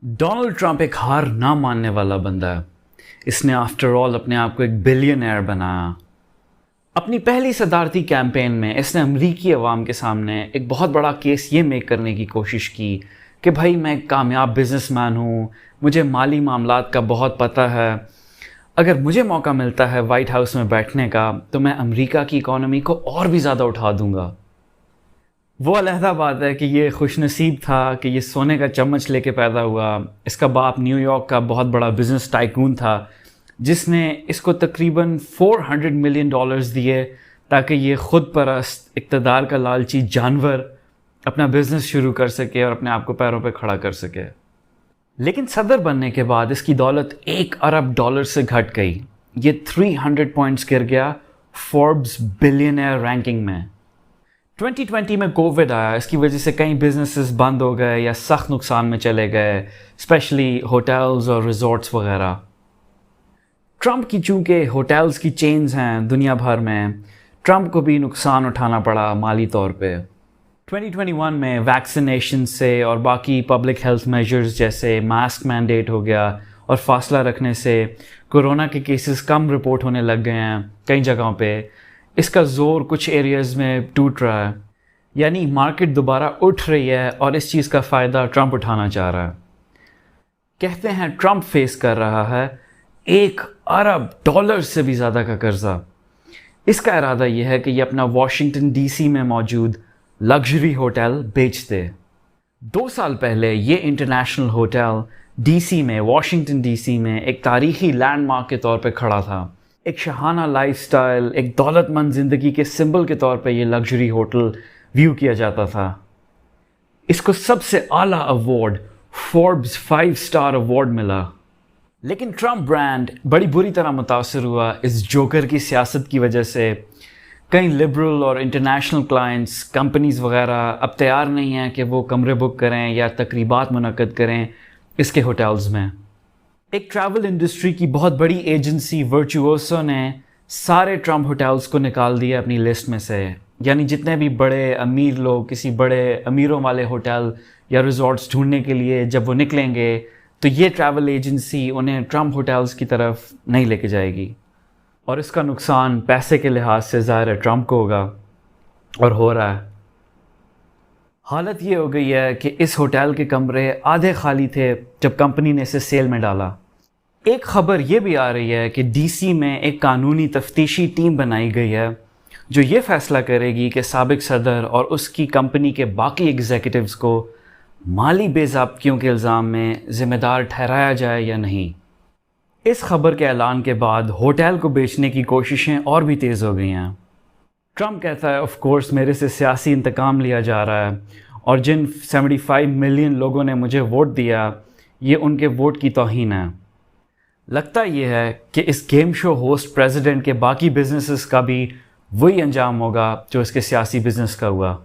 Donald Trump ایک ہار نہ ماننے والا بندہ ہے. اس نے آفٹر آل اپنے آپ کو ایک بلینئر بنایا. اپنی پہلی صدارتی کیمپین میں اس نے امریکی عوام کے سامنے ایک بہت بڑا کیس یہ میک کرنے کی کوشش کی کہ بھائی میں ایک کامیاب بزنس مین ہوں, مجھے مالی معاملات کا بہت پتہ ہے, اگر مجھے موقع ملتا ہے وائٹ ہاؤس میں بیٹھنے کا تو میں امریکہ کی اکانومی کو اور بھی زیادہ اٹھا دوں گا. وہ علیحدہ بات ہے کہ یہ خوش نصیب تھا کہ یہ سونے کا چمچ لے کے پیدا ہوا. اس کا باپ نیو یارک کا بہت بڑا بزنس ٹائکون تھا جس نے اس کو تقریباً $400 ملین دیے تاکہ یہ خود پرست اقتدار کا لالچی جانور اپنا بزنس شروع کر سکے اور اپنے آپ کو پیروں پہ کھڑا کر سکے. لیکن صدر بننے کے بعد اس کی دولت $1 ارب سے گھٹ گئی. یہ 300 پوائنٹس گر گیا فوربس بلینئر رینکنگ میں. 2020 میں کووڈ آیا, اس کی وجہ سے کئی بزنسز بند ہو گئے یا سخت نقصان میں چلے گئے, اسپیشلی ہوٹلز اور ریزورٹس وغیرہ. ٹرمپ کی چونکہ ہوٹلز کی چینز ہیں دنیا بھر میں, ٹرمپ کو بھی نقصان اٹھانا پڑا مالی طور پہ. 2021 میں ویکسینیشن سے اور باقی پبلک ہیلتھ میجرز جیسے ماسک مینڈیٹ ہو گیا اور فاصلہ رکھنے سے کورونا کے کیسز کم رپورٹ ہونے لگ گئے ہیں کئی جگہوں پہ. اس کا زور کچھ ایریاز میں ٹوٹ رہا ہے, یعنی مارکیٹ دوبارہ اٹھ رہی ہے اور اس چیز کا فائدہ ٹرمپ اٹھانا چاہ رہا ہے. کہتے ہیں ٹرمپ فیس کر رہا ہے $1 ارب سے بھی زیادہ کا قرضہ. اس کا ارادہ یہ ہے کہ یہ اپنا واشنگٹن ڈی سی میں موجود لگژری ہوٹل بیچ دے. 2 سال پہلے یہ انٹرنیشنل ہوٹل ڈی سی میں واشنگٹن ڈی سی میں ایک تاریخی لینڈ مارک کے طور پہ کھڑا تھا. ایک شاہانہ لائف سٹائل, ایک دولت مند زندگی کے سمبل کے طور پہ یہ لگژری ہوٹل ویو کیا جاتا تھا. اس کو سب سے اعلیٰ ایوارڈ فوربس 5 اسٹار ایوارڈ ملا. لیکن ٹرمپ برانڈ بڑی بری طرح متاثر ہوا اس جوکر کی سیاست کی وجہ سے. کئی لبرل اور انٹرنیشنل کلائنٹس, کمپنیز وغیرہ اب تیار نہیں ہیں کہ وہ کمرے بک کریں یا تقریبات منعقد کریں اس کے ہوٹلز میں. ایک ٹریول انڈسٹری کی بہت بڑی ایجنسی ورچووسو نے سارے ٹرمپ ہوٹلز کو نکال دیا اپنی لسٹ میں سے. یعنی جتنے بھی بڑے امیر لوگ کسی بڑے امیروں والے ہوٹل یا ریزورٹس ڈھونڈنے کے لیے جب وہ نکلیں گے تو یہ ٹریول ایجنسی انہیں ٹرمپ ہوٹلز کی طرف نہیں لے کے جائے گی. اور اس کا نقصان پیسے کے لحاظ سے ظاہر ہے ٹرمپ کو ہوگا, اور ہو رہا ہے. حالت یہ ہو گئی ہے کہ اس ہوٹل کے کمرے آدھے خالی تھے جب کمپنی نے اسے سیل میں ڈالا. ایک خبر یہ بھی آ رہی ہے کہ ڈی سی میں ایک قانونی تفتیشی ٹیم بنائی گئی ہے جو یہ فیصلہ کرے گی کہ سابق صدر اور اس کی کمپنی کے باقی ایگزیکٹوز کو مالی بے ضابطگیوں کے الزام میں ذمہ دار ٹھہرایا جائے یا نہیں. اس خبر کے اعلان کے بعد ہوٹل کو بیچنے کی کوششیں اور بھی تیز ہو گئی ہیں. ٹرمپ کہتا ہے آف کورس میرے سے سیاسی انتقام لیا جا رہا ہے, اور جن 75 ملین لوگوں نے مجھے ووٹ دیا یہ ان کے ووٹ کی توہین ہے. لگتا یہ ہے کہ اس گیم شو ہوسٹ پریزیڈنٹ کے باقی بزنسز کا بھی وہی انجام ہوگا جو اس کے سیاسی بزنس کا ہوا.